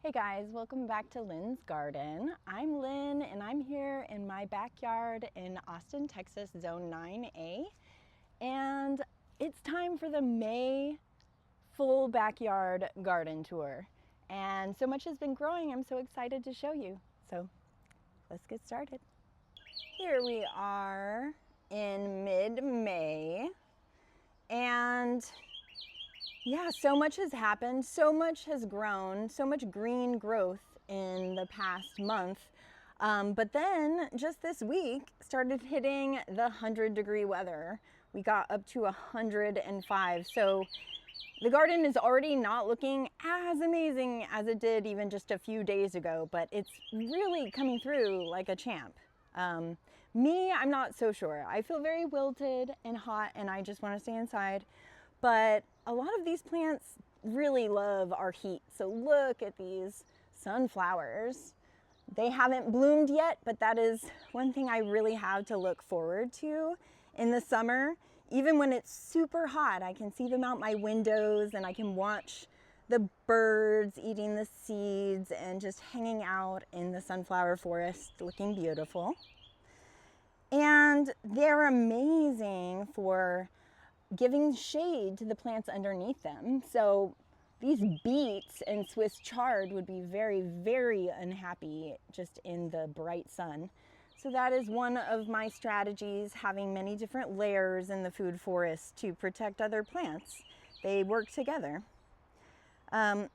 Hey guys, welcome back to Lynn's Garden. I'm Lynn and I'm here in my backyard in Austin, Texas, Zone 9A. And it's time for the May full backyard garden tour. And so much has been growing, I'm so excited to show you. So let's get started. Here we are in mid-May. And yeah, so much has happened, so much has grown, so much green growth in the past month. But then just this week started hitting the 100-degree weather. We got up to 105. So the garden is already not looking as amazing as it did even just a few days ago, but it's really coming through like a champ. I'm not so sure. I feel very wilted and hot and I just want to stay inside. But a lot of these plants really love our heat. So look at these sunflowers. They haven't bloomed yet, but that is one thing I really have to look forward to in the summer. Even when it's super hot, I can see them out my windows and I can watch the birds eating the seeds and just hanging out in the sunflower forest looking beautiful. And they're amazing for giving shade to the plants underneath them. So these beets and Swiss chard would be very, very unhappy just in the bright sun. So that is one of my strategies, having many different layers in the food forest to protect other plants. They work together. Over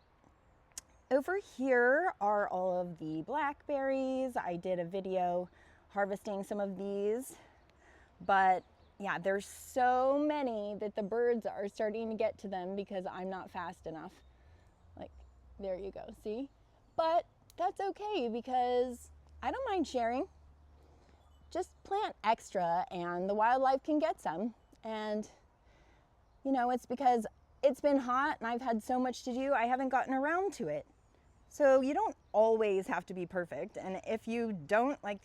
here are all of the blackberries. I did a video harvesting some of these, but yeah, there's so many that the birds are starting to get to them because I'm not fast enough. Like, there you go, see? But that's okay because I don't mind sharing. Just plant extra and the wildlife can get some. And, you know, it's because it's been hot and I've had so much to do, I haven't gotten around to it. So you don't always have to be perfect. And if you don't, like,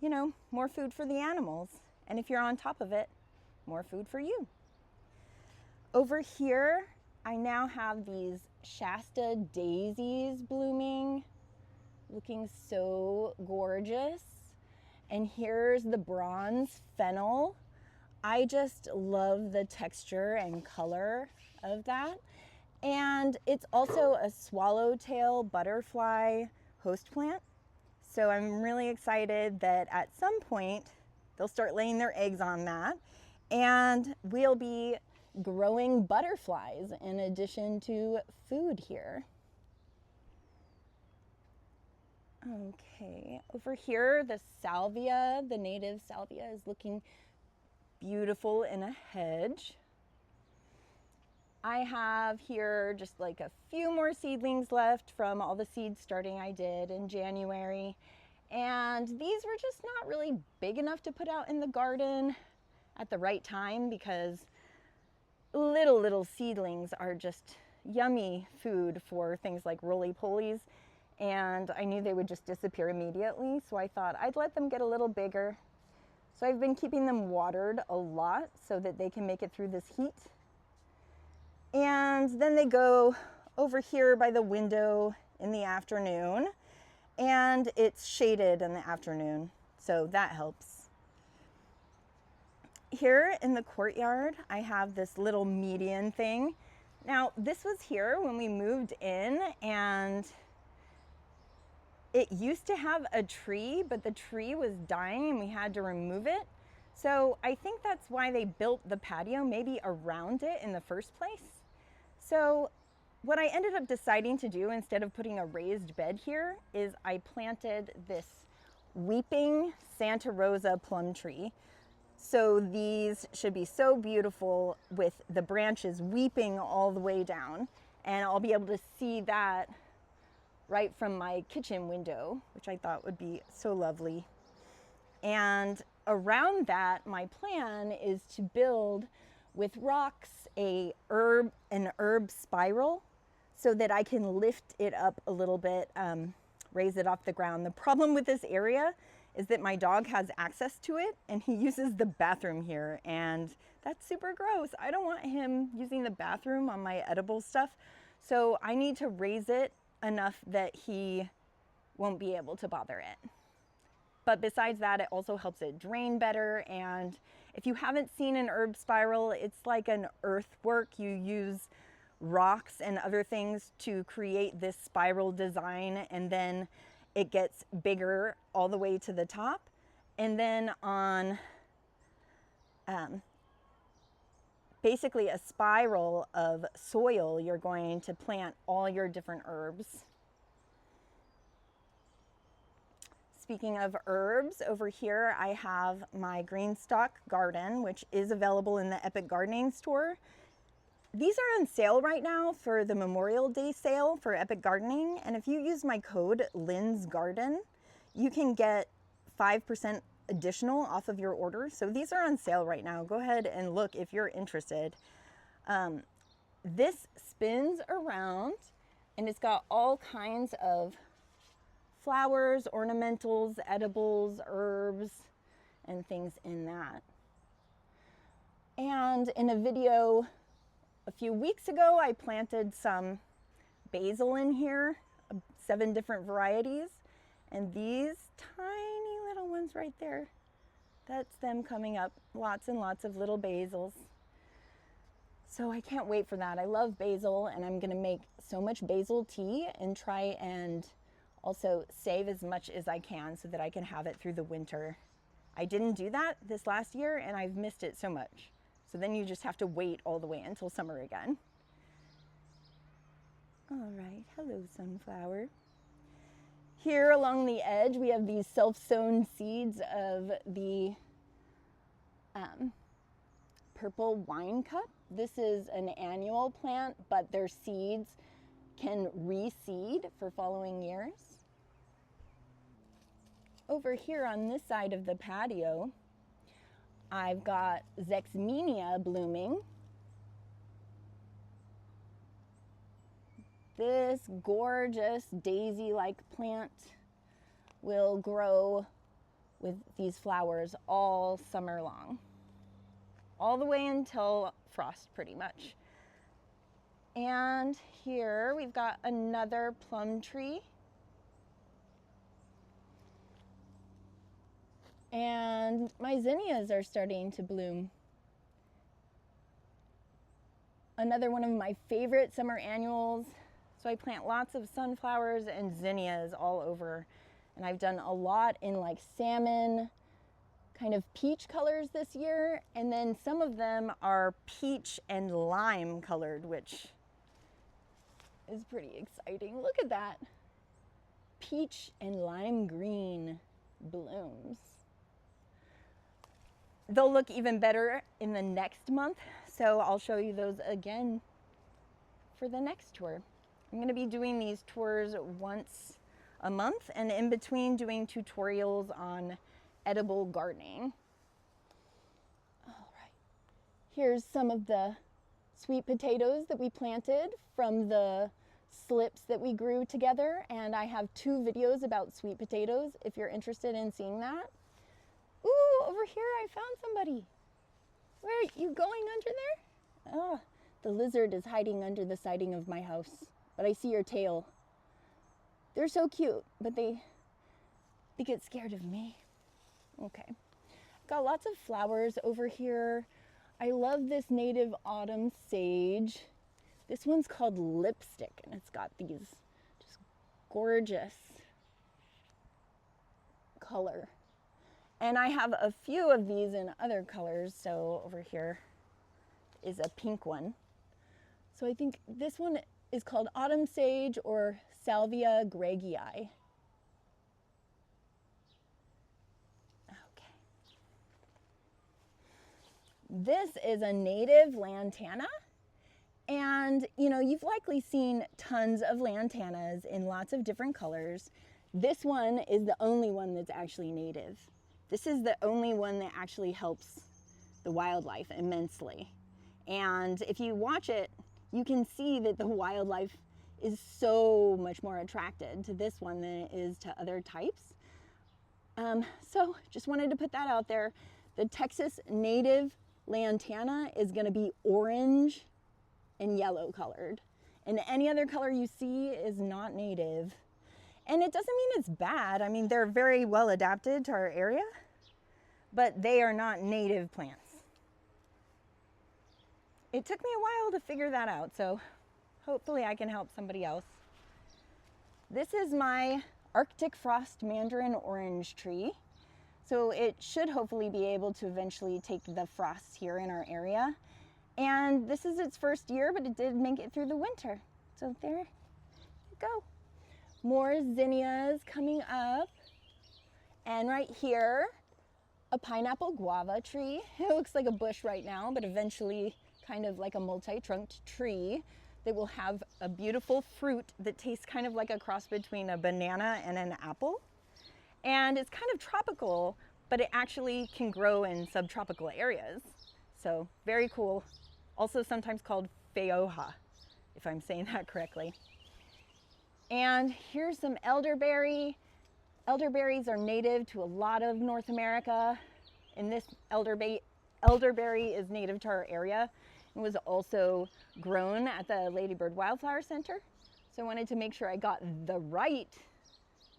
you know, more food for the animals. And if you're on top of it, more food for you. Over here, I now have these Shasta daisies blooming, looking so gorgeous. And here's the bronze fennel. I just love the texture and color of that. And it's also a swallowtail butterfly host plant. So I'm really excited that at some point they'll start laying their eggs on that and we'll be growing butterflies in addition to food here. Okay, over here the salvia, the native salvia, is looking beautiful in a hedge. I have here just like a few more seedlings left from all the seed starting I did in January. And these were just not really big enough to put out in the garden at the right time because little seedlings are just yummy food for things like roly-polies. And I knew they would just disappear immediately. So I thought I'd let them get a little bigger. So I've been keeping them watered a lot so that they can make it through this heat. And then they go over here by the window in the afternoon, and it's shaded in the afternoon, so that helps. Here in the courtyard, I have this little median thing. Now, this was here when we moved in, and it used to have a tree, but the tree was dying and we had to remove it. So I think that's why they built the patio maybe around it in the first place. So what I ended up deciding to do instead of putting a raised bed here is I planted this weeping Santa Rosa plum tree. So these should be so beautiful with the branches weeping all the way down. And I'll be able to see that right from my kitchen window, which I thought would be so lovely. And around that, my plan is to build with rocks an herb spiral so that I can lift it up a little bit, raise it off the ground. The problem with this area is that my dog has access to it and he uses the bathroom here, and that's super gross. I don't want him using the bathroom on my edible stuff. So I need to raise it enough that he won't be able to bother it. But besides that, it also helps it drain better. And if you haven't seen an herb spiral, it's like an earthwork. You use rocks and other things to create this spiral design, and then it gets bigger all the way to the top. And then on basically a spiral of soil, you're going to plant all your different herbs. Speaking of herbs, over here I have my green stock garden, which is available in the Epic Gardening store. These are on sale right now for the Memorial Day sale for Epic Gardening. And if you use my code Lynn's Garden, you can get 5% additional off of your order. So these are on sale right now. Go ahead and look if you're interested. This spins around and it's got all kinds of flowers, ornamentals, edibles, herbs, and things in that. And in a video a few weeks ago, I planted some basil in here, 7 different varieties. And these tiny little ones right there, that's them coming up. Lots and lots of little basils. So I can't wait for that. I love basil, and I'm gonna make so much basil tea and try and also save as much as I can so that I can have it through the winter. I didn't do that this last year, and I've missed it so much. So then you just have to wait all the way until summer again. All right, hello sunflower. Here along the edge, we have these self-sown seeds of the purple wine cup. This is an annual plant, but their seeds can reseed for following years. Over here on this side of the patio, I've got Zexmenia blooming. This gorgeous daisy-like plant will grow with these flowers all summer long, all the way until frost pretty much. And here we've got another plum tree. And my zinnias are starting to bloom. Another one of my favorite summer annuals. So I plant lots of sunflowers and zinnias all over. And I've done a lot in like salmon, kind of peach colors this year. And then some of them are peach and lime colored, which is pretty exciting. Look at that. Peach and lime green blooms. They'll look even better in the next month, so I'll show you those again for the next tour. I'm going to be doing these tours once a month, and in between doing tutorials on edible gardening. All right, here's some of the sweet potatoes that we planted from the slips that we grew together, and I have 2 videos about sweet potatoes if you're interested in seeing that. Ooh, over here I found somebody. Where are you going under there? Oh, the lizard is hiding under the siding of my house, but I see your tail. They're so cute, but they get scared of me. Okay, got lots of flowers over here. I love this native autumn sage. This one's called Lipstick, and it's got these just gorgeous color. And I have a few of these in other colors. So over here is a pink one. So I think this one is called Autumn Sage or Salvia Gregii. Okay. This is a native lantana. And you know, you've likely seen tons of lantanas in lots of different colors. This one is the only one that's actually native. This is the only one that actually helps the wildlife immensely. And if you watch it, you can see that the wildlife is so much more attracted to this one than it is to other types. So just wanted to put that out there. The Texas native lantana is going to be orange and yellow colored. And any other color you see is not native. And it doesn't mean it's bad. I mean, they're very well adapted to our area, but they are not native plants. It took me a while to figure that out, so hopefully I can help somebody else. This is my Arctic Frost Mandarin Orange tree. So it should hopefully be able to eventually take the frosts here in our area. And this is its first year, but it did make it through the winter. So there you go. More zinnias coming up. And right here, a pineapple guava tree. It looks like a bush right now, but eventually kind of like a multi-trunked tree that will have a beautiful fruit that tastes kind of like a cross between a banana and an apple. And it's kind of tropical, but it actually can grow in subtropical areas. So very cool. Also sometimes called feoja, if I'm saying that correctly. And here's some elderberry. Elderberries are native to a lot of North America. And this elderberry is native to our area. It was also grown at the Ladybird Wildflower Center. So I wanted to make sure I got the right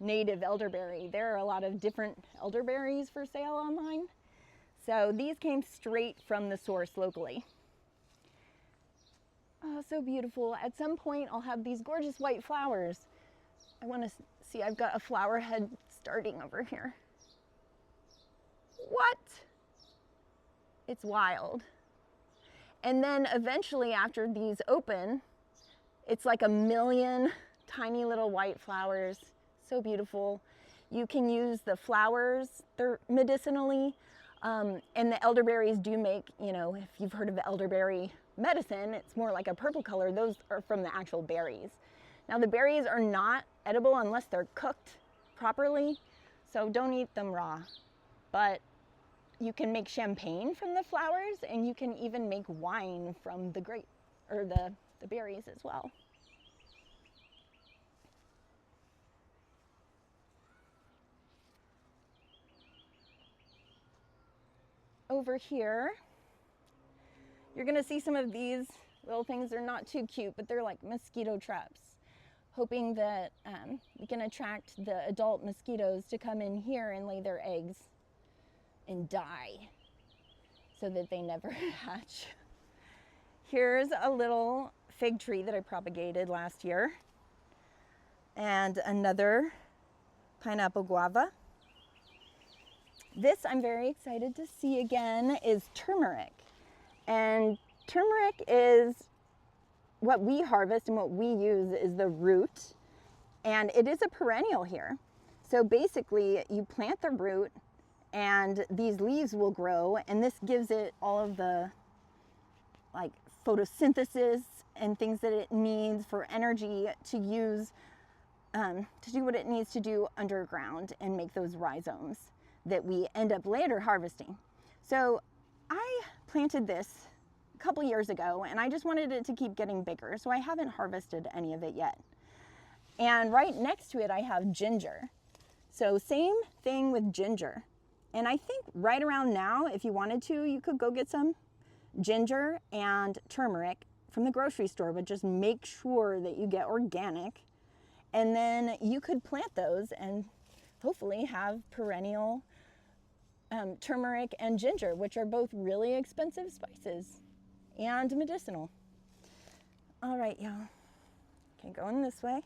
native elderberry. There are a lot of different elderberries for sale online. So these came straight from the source locally. Oh, so beautiful. At some point I'll have these gorgeous white flowers. I want to see, I've got a flower head starting over here. What? It's wild. And then eventually after these open, it's like a million tiny little white flowers. So beautiful. You can use the flowers, they're medicinally, and the elderberries do make, you know, if you've heard of elderberry medicine, it's more like a purple color. Those are from the actual berries. Now the berries are not edible unless they're cooked properly, so don't eat them raw. But you can make champagne from the flowers, and you can even make wine from the grape or the berries as well. Over here, you're gonna see some of these little things. They're not too cute, but they're like mosquito traps, hoping that we can attract the adult mosquitoes to come in here and lay their eggs and die so that they never hatch. Here's a little fig tree that I propagated last year, and another pineapple guava. This I'm very excited to see again is turmeric. And turmeric is what we harvest, and what we use is the root, and it is a perennial here. So basically you plant the root and these leaves will grow, and this gives it all of the like photosynthesis and things that it needs for energy to use to do what it needs to do underground and make those rhizomes that we end up later harvesting. So I planted this a couple years ago, and I just wanted it to keep getting bigger, so I haven't harvested any of it yet. And right next to it I have ginger. So same thing with ginger. And I think right around now, if you wanted to, you could go get some ginger and turmeric from the grocery store, but just make sure that you get organic. And then you could plant those and hopefully have perennial turmeric and ginger, which are both really expensive spices and medicinal. All right, y'all. Okay, going this way.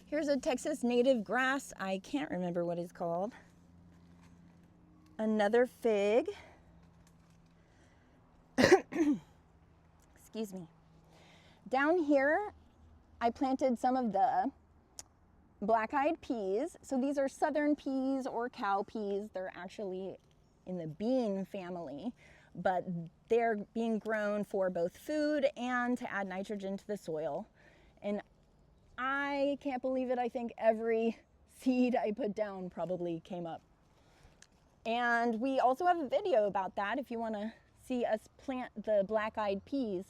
Here's a Texas native grass. I can't remember what it's called. Another fig. Excuse me. Down here, I planted some of the black-eyed peas. So these are southern peas or cow peas. They're actually in the bean family, but they're being grown for both food and to add nitrogen to the soil. And I can't believe it. I think every seed I put down probably came up. And we also have a video about that if you want to see us plant the black-eyed peas.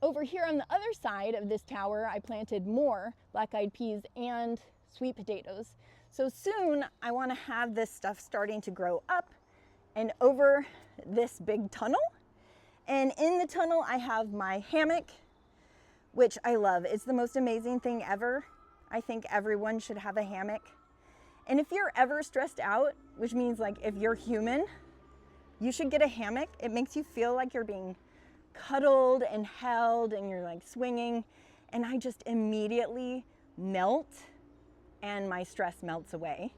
Over here on the other side of this tower, I planted more black-eyed peas and sweet potatoes. So soon I want to have this stuff starting to grow up and over this big tunnel. And in the tunnel I have my hammock which I love. It's the most amazing thing ever. I think everyone should have a hammock. And if you're ever stressed out, which means like if you're human, you should get a hammock. It makes you feel like you're being cuddled and held and you're like swinging. And I just immediately melt and my stress melts away.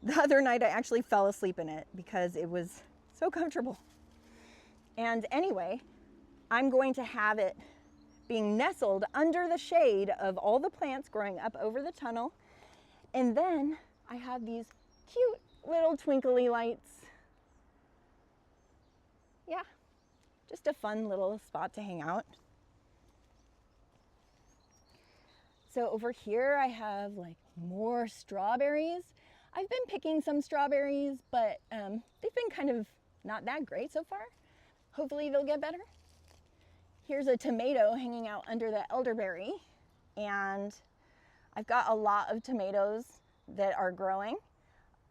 The other night I actually fell asleep in it because it was so comfortable. And anyway, I'm going to have it being nestled under the shade of all the plants growing up over the tunnel. And then I have these cute little twinkly lights. Yeah, just a fun little spot to hang out. So over here I have like more strawberries. I've been picking some strawberries, but they've been kind of not that great so far. Hopefully they'll get better. Here's a tomato hanging out under the elderberry, and I've got a lot of tomatoes that are growing.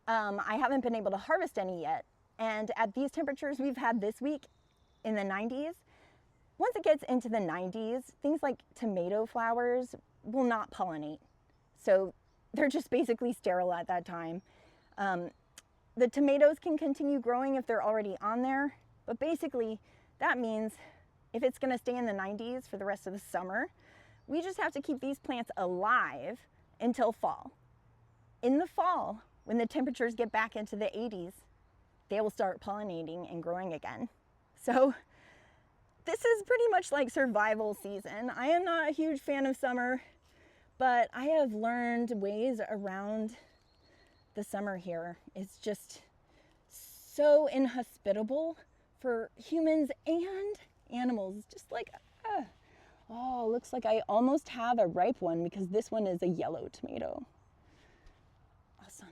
I haven't been able to harvest any yet, and at these temperatures we've had this week in the 90s, once it gets into the 90s, things like tomato flowers will not pollinate. So they're just basically sterile at that time. The tomatoes can continue growing if they're already on there, but basically that means if it's gonna stay in the 90s for the rest of the summer, we just have to keep these plants alive until fall. In the fall, when the temperatures get back into the 80s, they will start pollinating and growing again. So this is pretty much like survival season. I am not a huge fan of summer, but I have learned ways around the summer here. It's just so inhospitable for humans and animals. Just like, oh, looks like I almost have a ripe one because this one is a yellow tomato. Awesome.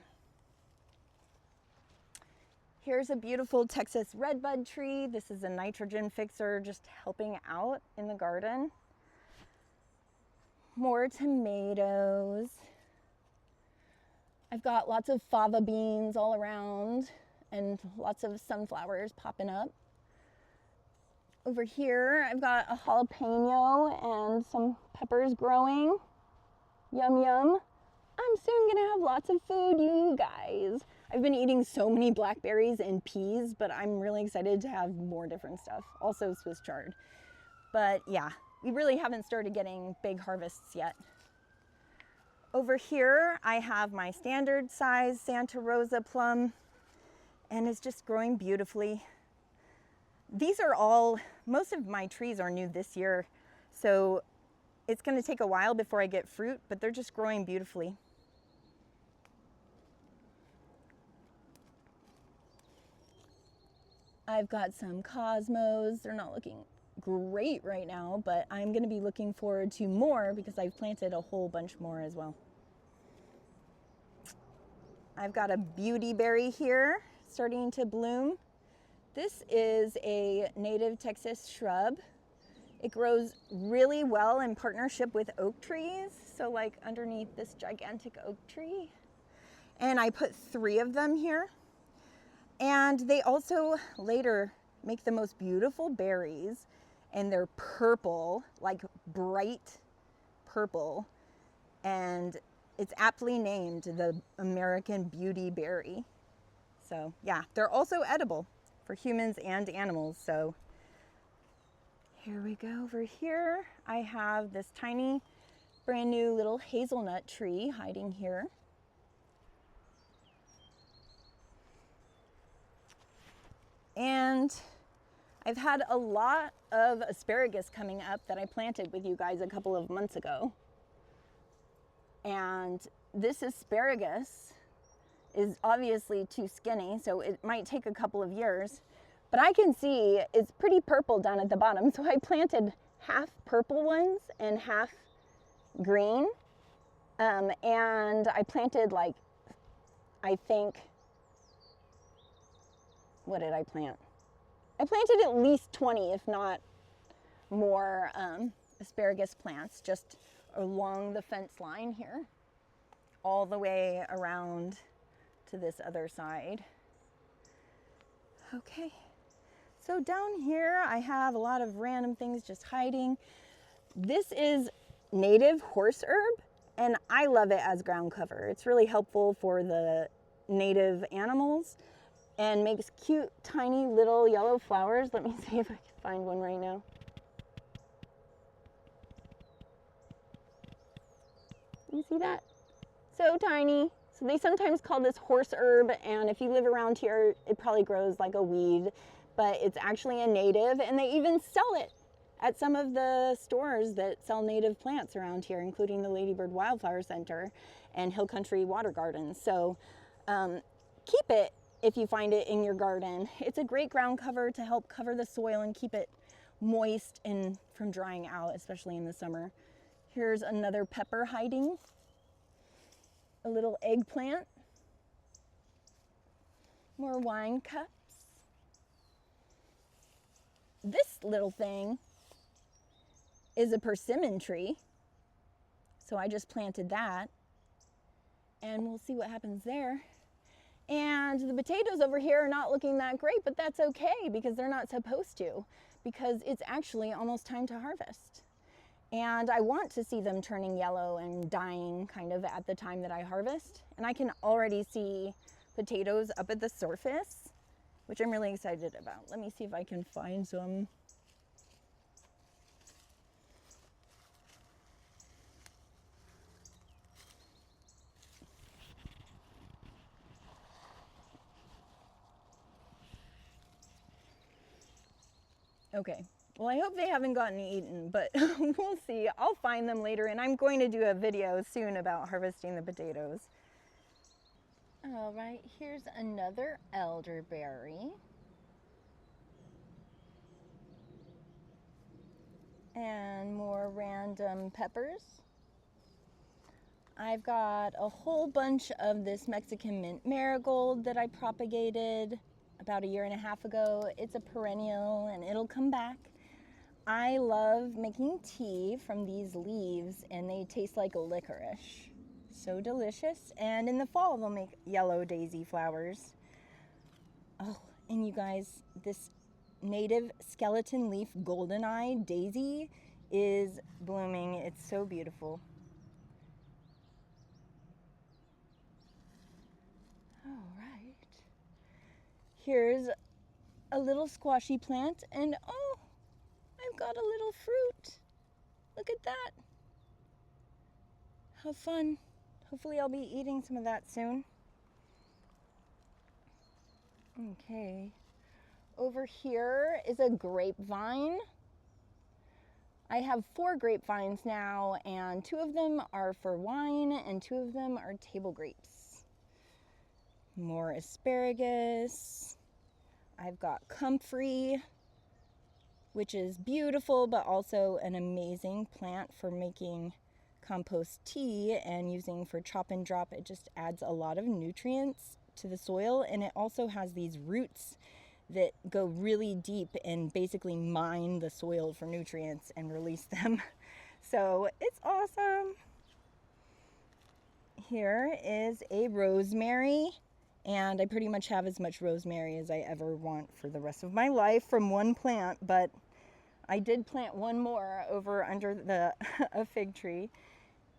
Here's a beautiful Texas redbud tree. This is a nitrogen fixer, just helping out in the garden. More tomatoes. I've got lots of fava beans all around and lots of sunflowers popping up. Over here, I've got a jalapeno and some peppers growing. Yum, yum. I'm soon gonna have lots of food, you guys. I've been eating so many blackberries and peas, but I'm really excited to have more different stuff. Also Swiss chard. But yeah, we really haven't started getting big harvests yet. Over here, I have my standard size Santa Rosa plum, and it's just growing beautifully. These are all, most of my trees are new this year, so it's gonna take a while before I get fruit, but they're just growing beautifully. I've got some cosmos. They're not looking great right now, but I'm gonna be looking forward to more because I've planted a whole bunch more as well. I've got a beautyberry here starting to bloom. This is a native Texas shrub. It grows really well in partnership with oak trees. So like underneath this gigantic oak tree. And I put 3 of them here. And they also later make the most beautiful berries, and they're purple, like bright purple. And it's aptly named the American Beauty Berry. So yeah, they're also edible for humans and animals. So here we go. Over here, I have this tiny, brand new little hazelnut tree hiding here. And I've had a lot of asparagus coming up that I planted with you guys a couple of months ago. And this asparagus is obviously too skinny, so it might take a couple of years. But I can see it's pretty purple down at the bottom, so I planted half purple ones and half green. And I planted like, I think, what did I plant? I planted at least 20, if not more, asparagus plants just along the fence line here, all the way around to this other side. Okay, so down here I have a lot of random things just hiding. This is native horse herb, and I love it as ground cover. It's really helpful for the native animals and makes cute, tiny little yellow flowers. Let me see if I can find one right now. You see that? So tiny. So they sometimes call this horse herb, and if you live around here, it probably grows like a weed, but it's actually a native, and they even sell it at some of the stores that sell native plants around here, including the Ladybird Wildflower Center and Hill Country Water Gardens. So keep it if you find it in your garden. It's a great ground cover to help cover the soil and keep it moist and from drying out, especially in the summer. Here's another pepper hiding, a little eggplant, more wine cups. This little thing is a persimmon tree, so I just planted that, and we'll see what happens there. And the potatoes over here are not looking that great, but that's okay because they're not supposed to, because it's actually almost time to harvest. And I want to see them turning yellow and dying kind of at the time that I harvest. And I can already see potatoes up at the surface, which I'm really excited about. Let me see if I can find some. Okay, well, I hope they haven't gotten eaten, but we'll see. I'll find them later, and I'm going to do a video soon about harvesting the potatoes. All right, here's another elderberry. And more random peppers. I've got a whole bunch of this Mexican mint marigold that I propagated about 1.5 years ago. It's a perennial and it'll come back. I love making tea from these leaves, and they taste like licorice. So delicious. And in the fall they'll make yellow daisy flowers. Oh, and you guys, this native skeleton leaf goldeneye daisy is blooming. It's so beautiful. All right. Here's a little squashy plant, and oh, I've got a little fruit. Look at that. How fun. Hopefully I'll be eating some of that soon. Okay. Over here is a grapevine. I have 4 grapevines now, and 2 of them are for wine and 2 of them are table grapes. More asparagus. I've got comfrey, which is beautiful, but also an amazing plant for making compost tea and using for chop and drop. It just adds a lot of nutrients to the soil, and it also has these roots that go really deep and basically mine the soil for nutrients and release them. So it's awesome. Here is a rosemary, and I pretty much have as much rosemary as I ever want for the rest of my life from one plant, but I did plant one more over under a fig tree.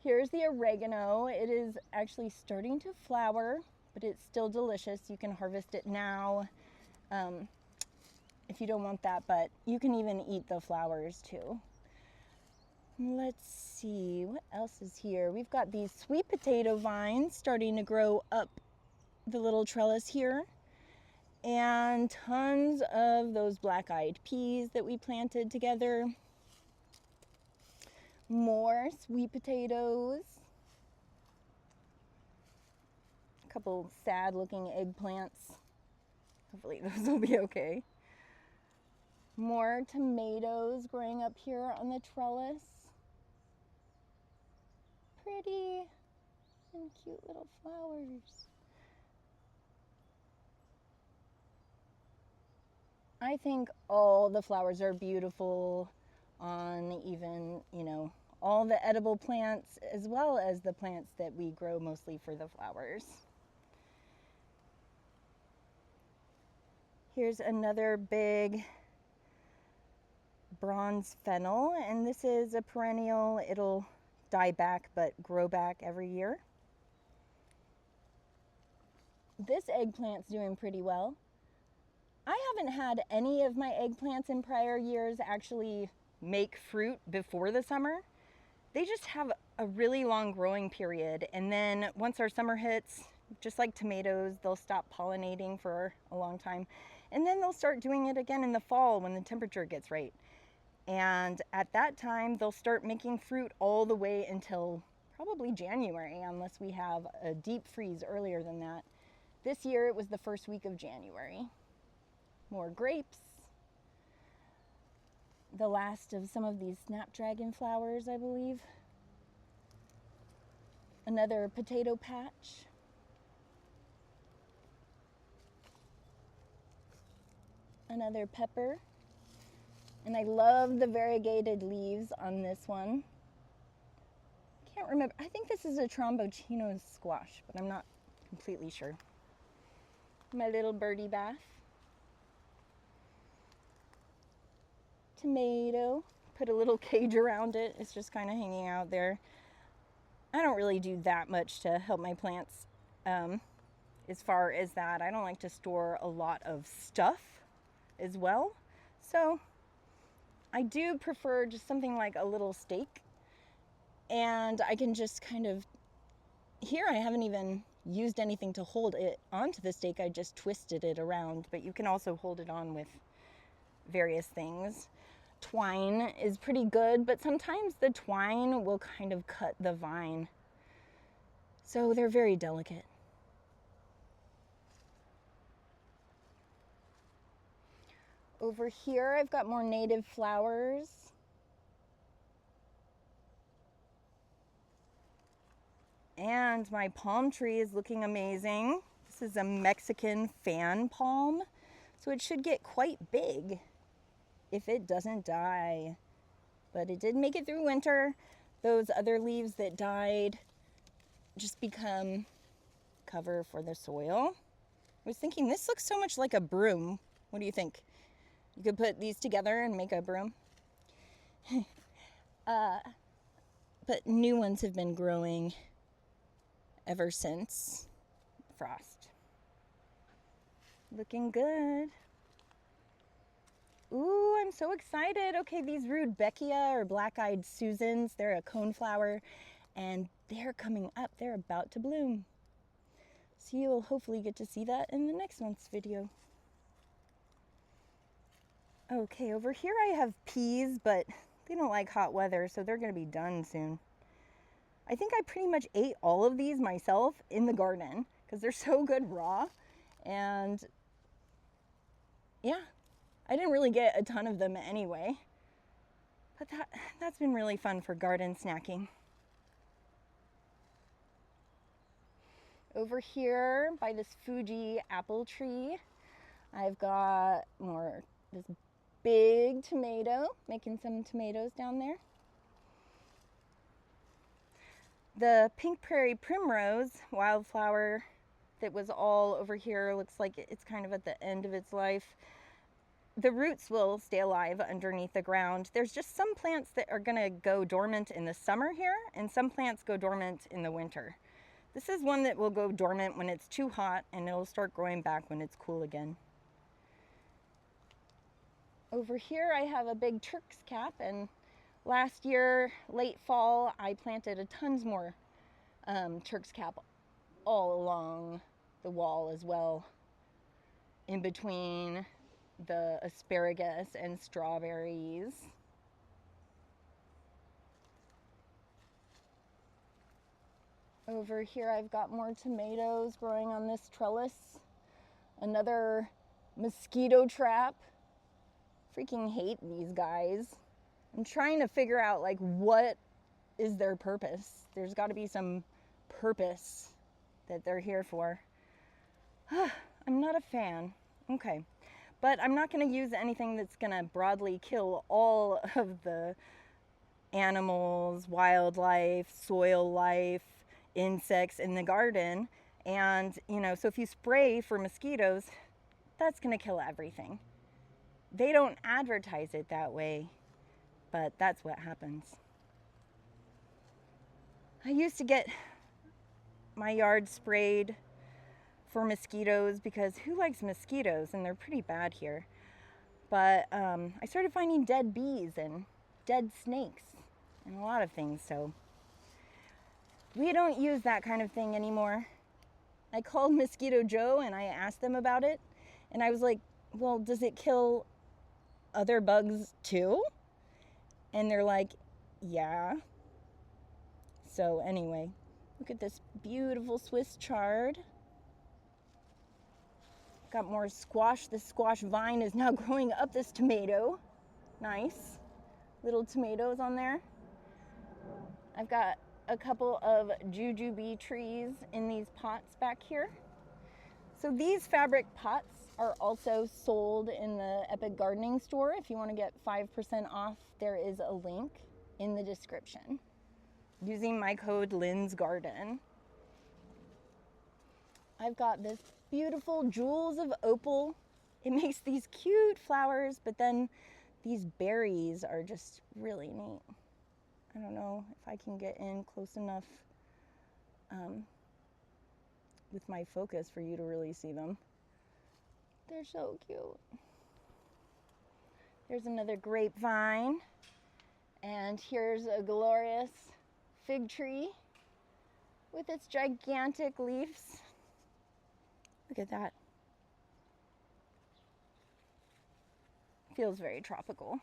Here's the oregano. It is actually starting to flower, but it's still delicious. You can harvest it now if you don't want that, but you can even eat the flowers too. Let's see, what else is here? We've got these sweet potato vines starting to grow up the little trellis here, and tons of those black-eyed peas that we planted together. More sweet potatoes. A couple sad-looking eggplants. Hopefully those will be okay. More tomatoes growing up here on the trellis. Pretty and cute little flowers. I think all the flowers are beautiful on even, all the edible plants as well as the plants that we grow mostly for the flowers. Here's another big bronze fennel, and this is a perennial. It'll die back but grow back every year. This eggplant's doing pretty well. I haven't had any of my eggplants in prior years actually make fruit before the summer. They just have a really long growing period, and then once our summer hits, just like tomatoes, they'll stop pollinating for a long time, and then they'll start doing it again in the fall when the temperature gets right. And at that time, they'll start making fruit all the way until probably January, unless we have a deep freeze earlier than that. This year, it was the first week of January. More grapes. The last of some of these snapdragon flowers, I believe. Another potato patch. Another pepper. And I love the variegated leaves on this one. Can't remember. I think this is a trombocino squash, but I'm not completely sure. My little birdie bath. Tomato. Put a little cage around it. It's just kind of hanging out there. I don't really do that much to help my plants as far as that. I don't like to store a lot of stuff as well. So I do prefer just something like a little stake, and I can just kind of, here I haven't even used anything to hold it onto the stake, I just twisted it around, but you can also hold it on with various things. Twine is pretty good, but sometimes the twine will kind of cut the vine, so they're very delicate. Over here, I've got more native flowers. And my palm tree is looking amazing. This is a Mexican fan palm, so it should get quite big if it doesn't die. But it did make it through winter. Those other leaves that died just become cover for the soil. I was thinking this looks so much like a broom. What do you think? You could put these together and make a broom. But new ones have been growing ever since frost. Looking good. Ooh, I'm so excited. Okay, these Rudbeckia or black-eyed Susans, they're a coneflower, and they're coming up. They're about to bloom. So you'll hopefully get to see that in the next month's video. Okay, over here I have peas, but they don't like hot weather, so they're gonna be done soon. I think I pretty much ate all of these myself in the garden because they're so good raw. And yeah, I didn't really get a ton of them anyway, but that's been really fun for garden snacking. Over here by this Fuji apple tree, I've got this big tomato, making some tomatoes down there. The pink prairie primrose wildflower that was all over here looks like it's kind of at the end of its life. The roots will stay alive underneath the ground. There's just some plants that are gonna go dormant in the summer here, and some plants go dormant in the winter. This is one that will go dormant when it's too hot, and it'll start growing back when it's cool again. Over here I have a big Turk's cap, and last year, late fall, I planted a tons more Turk's cap all along the wall as well, in between the asparagus and strawberries. Over here I've got more tomatoes growing on this trellis. Another mosquito trap. Freaking hate these guys. I'm trying to figure out like what is their purpose. There's got to be some purpose that they're here for. I'm not a fan. Okay. But I'm not going to use anything that's going to broadly kill all of the animals, wildlife, soil life, insects in the garden. And, so if you spray for mosquitoes, that's going to kill everything. They don't advertise it that way, but that's what happens. I used to get my yard sprayed for mosquitoes because who likes mosquitoes? And they're pretty bad here. But I started finding dead bees and dead snakes and a lot of things, so we don't use that kind of thing anymore. I called Mosquito Joe and I asked them about it, and I was like, well, does it kill other bugs too? And they're like, yeah. So anyway, look at this beautiful Swiss chard. Got more squash. This squash vine is now growing up this tomato. Nice. Little tomatoes on there. I've got a couple of jujube trees in these pots back here. So these fabric pots are also sold in the Epic Gardening store. If you want to get 5% off, there is a link in the description using my code LYN'sGarden. I've got this beautiful Jewels of Opal. It makes these cute flowers, but then these berries are just really neat. I don't know if I can get in close enough with my focus for you to really see them. They're so cute. There's another grapevine. And here's a glorious fig tree with its gigantic leaves. Look at that. Feels very tropical.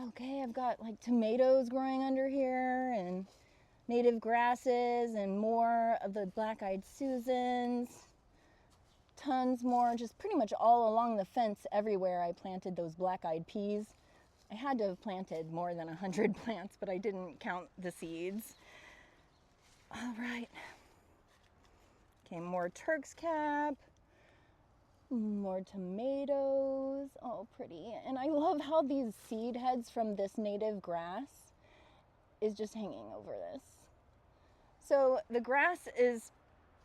Okay, I've got like tomatoes growing under here and native grasses and more of the black-eyed Susans. Tons more, just pretty much all along the fence everywhere I planted those black-eyed peas. I had to have planted more than 100 plants, but I didn't count the seeds. All right. Okay, more Turk's cap. More tomatoes. Oh, pretty. And I love how these seed heads from this native grass is just hanging over this. So the grass is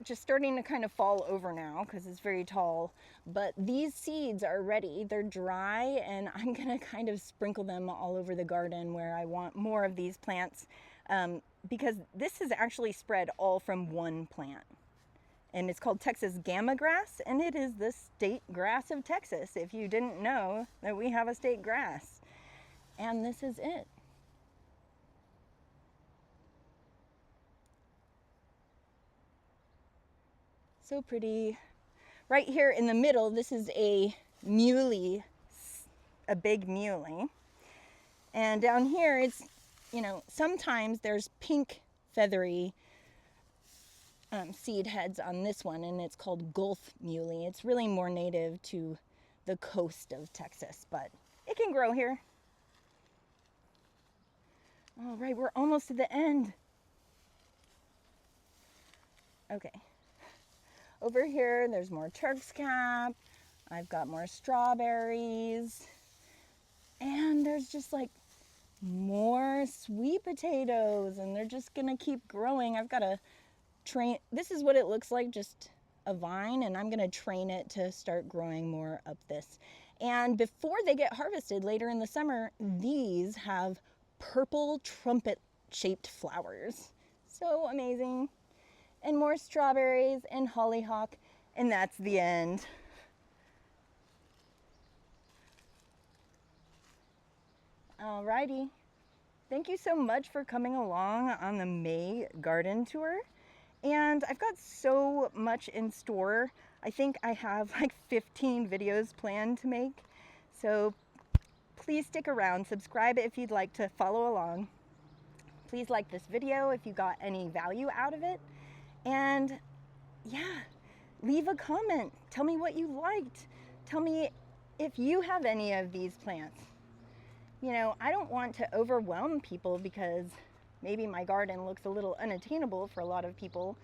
just starting to kind of fall over now because it's very tall, but these seeds are ready. They're dry, and I'm gonna kind of sprinkle them all over the garden where I want more of these plants, because this is actually spread all from one plant. And it's called Texas Gamma grass, and it is the state grass of Texas, if you didn't know that we have a state grass. And this is it. So pretty. Right here in the middle, this is a muley, a big muley. And down here, it's, you know, sometimes there's pink feathery seed heads on this one, and it's called Gulf muley. It's really more native to the coast of Texas, but it can grow here. All right, we're almost to the end. Okay. Over here, there's more Turk's cap. I've got more strawberries. And there's just like more sweet potatoes, and they're just gonna keep growing. I've got to train, this is what it looks like, just a vine, and I'm gonna train it to start growing more up this. And before they get harvested later in the summer, these have purple trumpet shaped flowers. So amazing. And more strawberries and hollyhock, and that's the end. Alrighty. Thank you so much for coming along on the May garden tour. And I've got so much in store. I think I have like 15 videos planned to make. So please stick around, subscribe if you'd like to follow along. Please like this video if you got any value out of it. And yeah, leave a comment. Tell me what you liked. Tell me if you have any of these plants. You know, I don't want to overwhelm people because maybe my garden looks a little unattainable for a lot of people,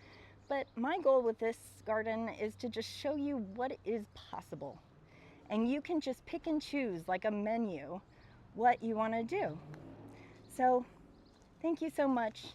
but my goal with this garden is to just show you what is possible. And you can just pick and choose like a menu what you want to do. So thank you so much.